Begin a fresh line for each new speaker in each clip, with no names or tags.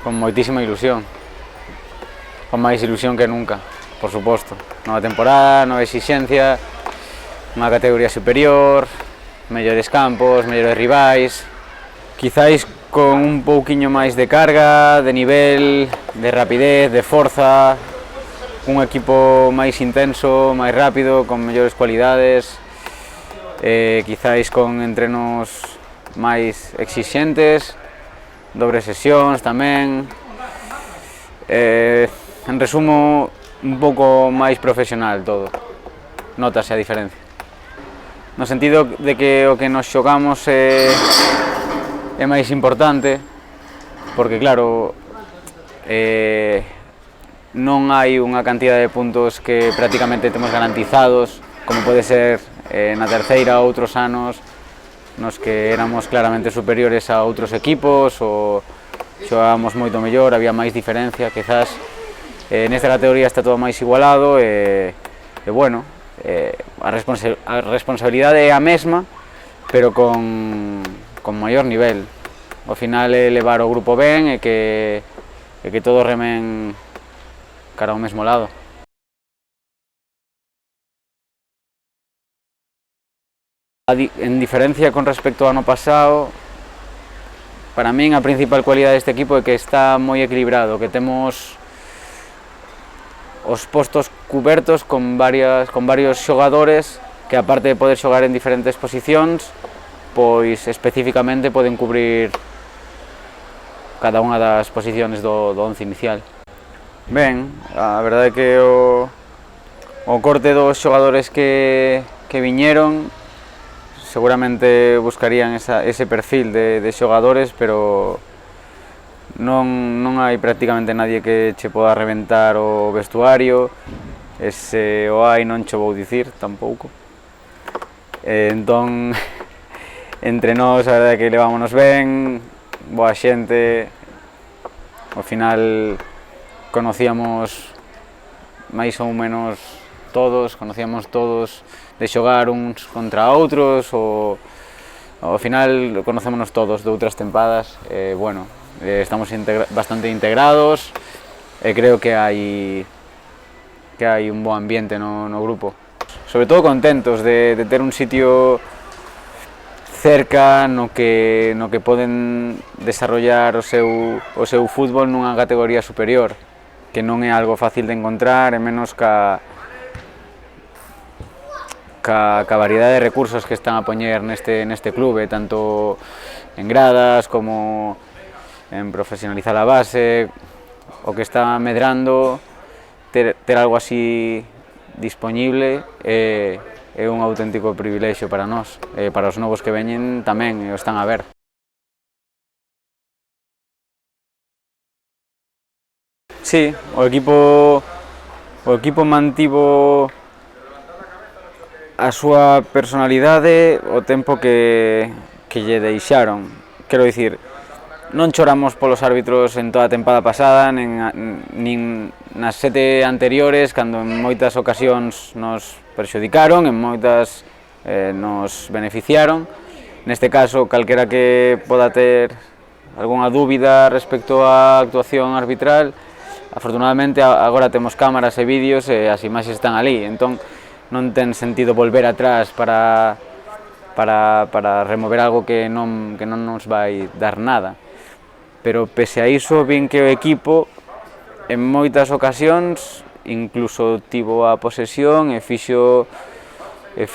Con moitísima ilusión, con máis ilusión que nunca, por suposto. Nova temporada, nova exixencia, unha categoría superior, mellores campos, mellores rivais, quizáis con un pouquiño máis de carga, de nivel, de rapidez, de forza, un equipo máis intenso, máis rápido, con mellores cualidades, quizáis con entrenos máis exixentes, dobles sesións tamén, en resumo, un pouco máis profesional todo, notase a diferencia. No sentido de que o que nos xogamos é máis importante, porque claro, non hai unha cantidad de puntos que prácticamente temos garantizados, como pode ser na terceira ou outros anos, nos que éramos claramente superiores a outros equipos ou xogábamos moito mellor, había máis diferencia, quizás nesta categoría está todo máis igualado e bueno, a responsabilidade é a mesma, pero con maior nivel. Ao final é levar o grupo ben e que todos remen cara ao mesmo lado. En diferencia con respecto ao ano pasado, para min a principal cualidade deste equipo é que está moi equilibrado, que temos os postos cubertos con varios xogadores que, aparte de poder xogar en diferentes posicións, pois especificamente poden cubrir cada unha das posicións do once inicial. Ben, a verdade é que o corte dos xogadores que viñeron seguramente buscarían ese perfil de xogadores, pero non hai prácticamente nadie que che poda reventar o vestuario, ese o hai non che vou dicir tampouco. Entón, entre nós, a verdade é que levámonos ben, boa xente, ao final conocíamos máis ou menos todos, conocíamos todos de xogar uns contra outros, ao final conocémonos todos de outras tempadas, bueno, estamos bastante integrados e creo que hai un bo ambiente no grupo. Sobre todo contentos de ter un sitio cerca no que poden desarrollar o seu fútbol nunha categoría superior, que non é algo fácil de encontrar, e menos ca variedade de recursos que están a poñer neste clube, tanto en gradas como en profesionalizar a base, o que está medrando, ter algo así dispoñible é un auténtico privilexio para nós, e para os novos que veñen tamén o están a ver. Sí, o equipo mantivo a súa personalidade o tempo que lle deixaron. Quero dicir, non choramos polos árbitros en toda a tempada pasada, nin nas 7 anteriores, cando en moitas ocasións nos perxudicaron, en moitas nos beneficiaron. Neste caso, calquera que poda ter algunha dúbida respecto á actuación arbitral, afortunadamente agora temos cámaras e vídeos e as imaxes están ali, entón non ten sentido volver atrás para remover algo que non nos vai dar nada. Pero pese a iso, vin que o equipo en moitas ocasións incluso tivo a posesión e fixo o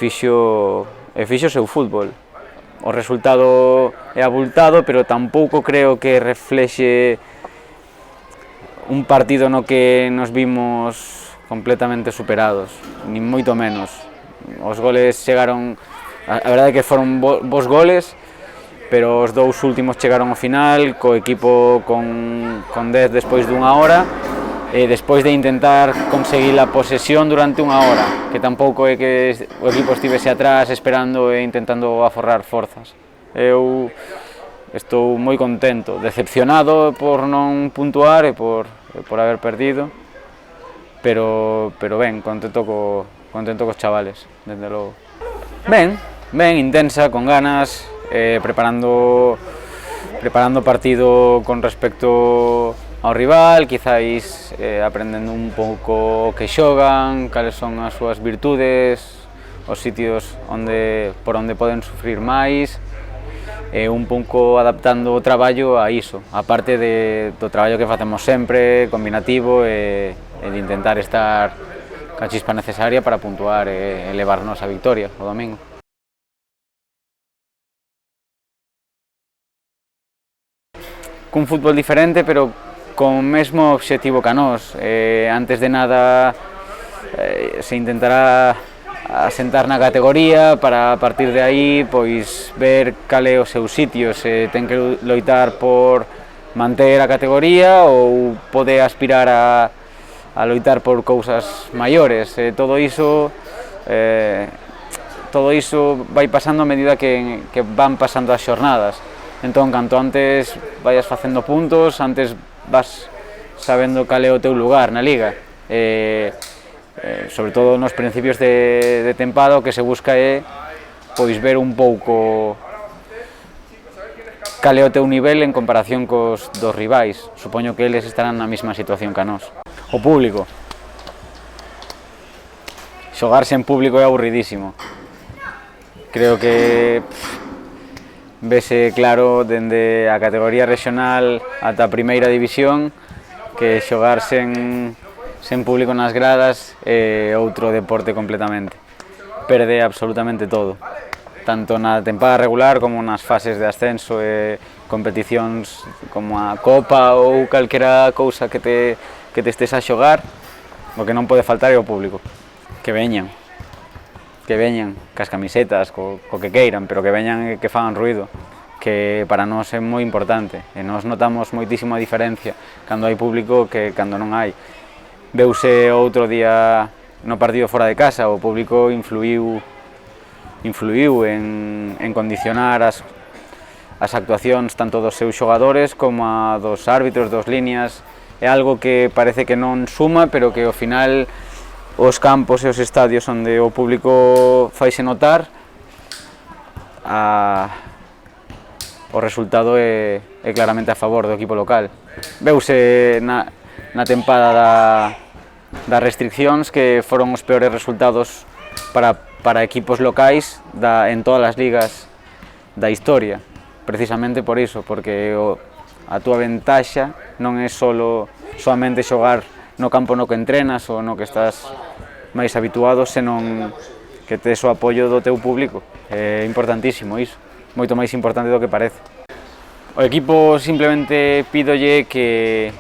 seu fútbol. O resultado é abultado, pero tampouco creo que reflexe un partido no que nos vimos completamente superados, nin moito menos. Os goles chegaron, a verdade é que foron bons goles, pero os dous últimos chegaron ao final, co equipo con 10 despois dunha hora, e despois de intentar conseguir a posesión durante unha hora, que tampouco é que o equipo estivese atrás esperando e intentando aforrar forzas. Eu estou moi contento, decepcionado por non puntuar e por haber perdido, pero ben, contento cos chavales, dende logo. Ben, intensa, con ganas, preparando preparando o partido con respecto ao rival, quizáis aprendendo un pouco o que xogan, cales son as súas virtudes, os sitios por onde poden sufrir máis, e un pouco adaptando o traballo a iso, a parte do traballo que facemos sempre, combinativo, e de intentar estar ca chispa necesaria para puntuar e levarnos a victoria o domingo. Cun fútbol diferente, pero con o mesmo obxectivo que a nós. Antes de nada se intentará asentar na categoría para, a partir de aí, pois ver cal é o seu sitio, se ten que loitar por manter a categoría ou pode aspirar a loitar por cousas maiores. Todo iso vai pasando a medida que van pasando as xornadas. Entón, canto antes vayas facendo puntos, antes vas sabendo cal é o teu lugar na liga. Sobre todo nos principios de tempada, o que se busca é pois ver un pouco cal é o teu nivel en comparación dos rivais. Supoño que eles estarán na mesma situación que a nós. O público. Xogarse en público é aburridísimo. Creo que vese claro dende a categoría regional ata a primeira división que xogar sen público nas gradas é outro deporte completamente. Perde absolutamente todo, tanto na tempada regular como nas fases de ascenso e competicións como a Copa ou calquera cousa que te estés a xogar. O que non pode faltar é o público. Que veñan cas camisetas, co que queiran, pero que veñan e que fagan ruido, que para nós é moi importante, e nós notamos moitísima diferencia cando hai público que cando non hai. Veuse outro día no partido fora de casa, o público influiu en condicionar as actuacións tanto dos seus xogadores como a dos árbitros, dos líneas. É algo que parece que non suma, pero que ao final os campos e os estadios onde o público faise notar, o resultado é claramente a favor do equipo local. Veuse na tempada das restriccións que foron os peores resultados para equipos locais en todas as ligas da historia, precisamente por iso, porque a túa ventaxa non é soamente xogar no campo no que entrenas ou no que estás máis habituado, senón que tes o apoio do teu público. É importantísimo iso, moito máis importante do que parece. O equipo simplemente pídolle que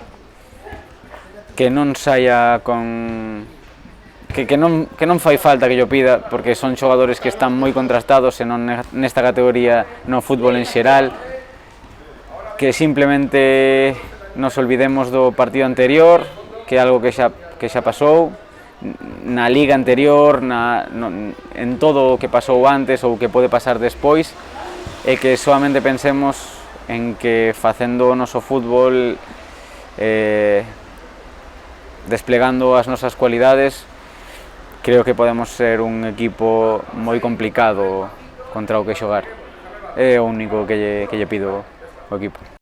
non saia con... que non fai falta que yo pida, porque son xogadores que están moi contrastados e non nesta categoría no fútbol en xeral, que simplemente nos olvidemos do partido anterior, que é algo que xa pasou, na liga anterior, en todo o que pasou antes ou que pode pasar despois, e que solamente pensemos en que facendo o noso fútbol, desplegando as nosas cualidades, creo que podemos ser un equipo moi complicado contra o que xogar. É o único que lle pido ao equipo.